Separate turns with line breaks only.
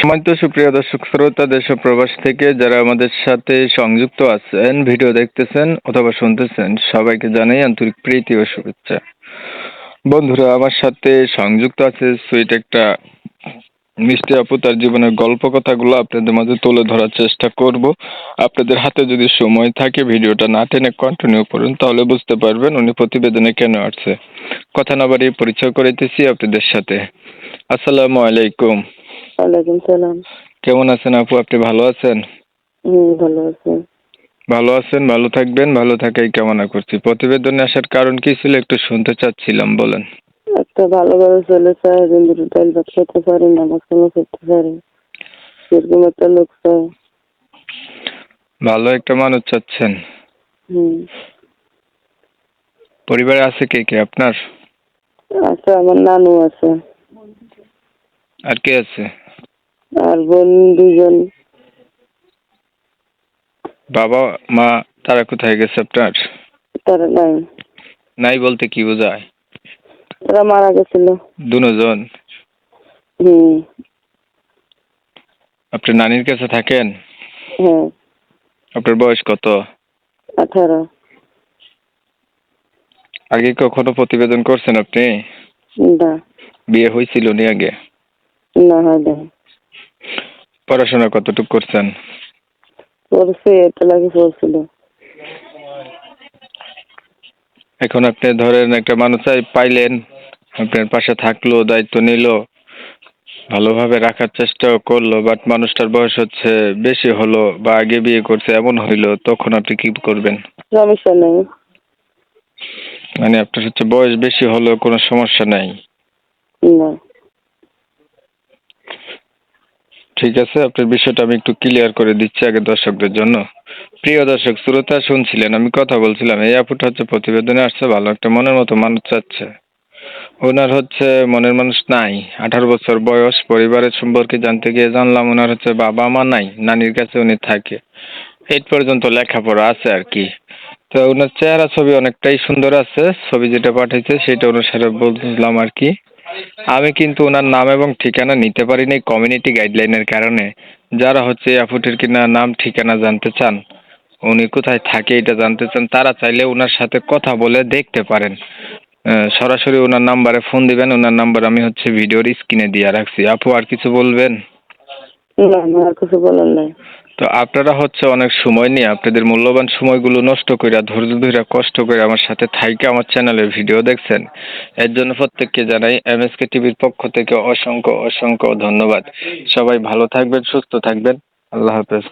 সম্মানিত সুপ্রিয় দর্শক শ্রোতা দেশ ও প্রবাস থেকে যারা আমাদের সাথে সংযুক্ত আছেন, ভিডিও দেখতেছেন অথবা শুনতেছেন, সবাইকে জানাই আন্তরিক প্রীতি ও শুভেচ্ছা। বন্ধুরা, আমার সাথে সংযুক্ত আছে সুইট একটা মিষ্টি আপু। তার জীবনের গল্প কথাগুলো আপনাদের মাঝে তুলে ধরার চেষ্টা করব। আপনাদের হাতে যদি সময় থাকে ভিডিওটা না টেনে কন্টিনিউ করুন, তাহলে বুঝতে পারবেন উনি প্রতিবেদনে কেন আসছে। কথা না বাড়িয়ে পরিচয় করাইতেছি আপনাদের সাথে। আসসালামু আলাইকুম।
ওয়ালাইকুম সালাম।
কেমন আছেন আপু? আপনি ভালো আছেন?
ভালো আছি।
ভালো আছেন, ভালো থাকবেন, ভালো থাকাই কামনা করছি। প্রতিবেদনে আসার কারণ কি ছিল একটু শুনতে চাচ্ছিলাম, বলেন।
একটা ভালোভাবে চলে চায়, কিন্তু ডাল ভাত খেতে পারি, নামাজ কালাম করতে পারি, এরকম একটা লোক চায়।
ভালো একটা মানুষ চাচ্ছেন। পরিবারে আছে কে কে আপনার?
আছে, আমার নানু আছে।
আর কে আছে?
আর বোন 2জন।
বাবা মা তারা কোথায় গেছে আপনার?
তারা নাই।
নাই বলতে কি বোঝায়?
তারা মারা গেছিল।
দুজন?
হুম।
আপনি নানির কাছে থাকেন?
হ্যাঁ।
আপনার বয়স কত?
18।
আগে কখনো প্রতিবেদন করছেন আপনি?
না।
বিয়ে হয়েছিল নি আগে?
না, হয় না।
পড়াশোনা কতটুকু করছেন?
পড়ছে, এটা লাগে পড়ছিল।
এখন আপনি ধরেন একটা মানুষ পাইলেন, আপনার পাশে থাকলো, দায়িত্ব নিল, ভালোভাবে রাখার চেষ্টাও করলো, বাট মানুষটার বয়স হচ্ছে বেশি হলো বা আগে বিয়ে করছে এমন হইলো, তখন আপনি কি করবেন?
সমস্যা নেই।
মানে আপনার হচ্ছে বয়স বেশি হলেও কোনো সমস্যা নাই?
না।
ঠিক আছে, আপনার বিষয়টা আমি একটু ক্লিয়ার করে দিচ্ছি আগে দর্শকদের জন্য। প্রিয় দর্শক শ্রোতা, শুনছিলেন আমি কথা বলছিলাম, এই আপুটা হচ্ছে প্রতিবেদনে আসছে, ভালো একটা মনের মতো মানুষ চাচ্ছে। ওনার হচ্ছে মনের মানুষ নাই। 18 বছর বয়স। পরিবারের সম্পর্কে জানতে গিয়ে জানলাম ওনার হচ্ছে বাবা মা নাই, নানির কাছে উনি থাকে। 8 পর্যন্ত লেখাপড়া আছে আর কি। তো ওনার চেহারা ছবি অনেকটাই সুন্দর আছে, ছবি যেটা পাঠাইছে সেটা অনুসারে বললাম আর কি। আমি কিন্তু ওনার নাম এবং ঠিকানা নিতে পারিনি কমিউনিটি গাইডলাইনের কারণে। যারা হচ্ছে আপুটির কিনা নাম ঠিকানা জানতে চান, উনি কোথায় থাকে এটা জানতে চান, তারা চাইলে ওনার সাথে কথা বলে দেখতে পারেন। সরাসরি ওনার নাম্বারে ফোন দিবেন। ওনার নাম্বার আমি হচ্ছে ভিডিওর স্ক্রিনে দিয়ে রাখছি। আপু আর কিছু বলবেন?
না, আমার কিছু বলার নাই।
তো আপনারা হচ্ছে অনেক সময় নিয়ে আপনাদের মূল্যবান সময়গুলো নষ্ট কইরা, ধৈর্য ধরে কষ্ট করে আমার সাথে থাইকা আমার চ্যানেলের ভিডিও দেখছেন, এর জন্য প্রত্যেককে জানাই এমএসকে টিভির পক্ষ থেকে অসংখ্য অসংখ্য ধন্যবাদ। সবাই ভালো থাকবেন, সুস্থ থাকবেন। আল্লাহ হাফেজ।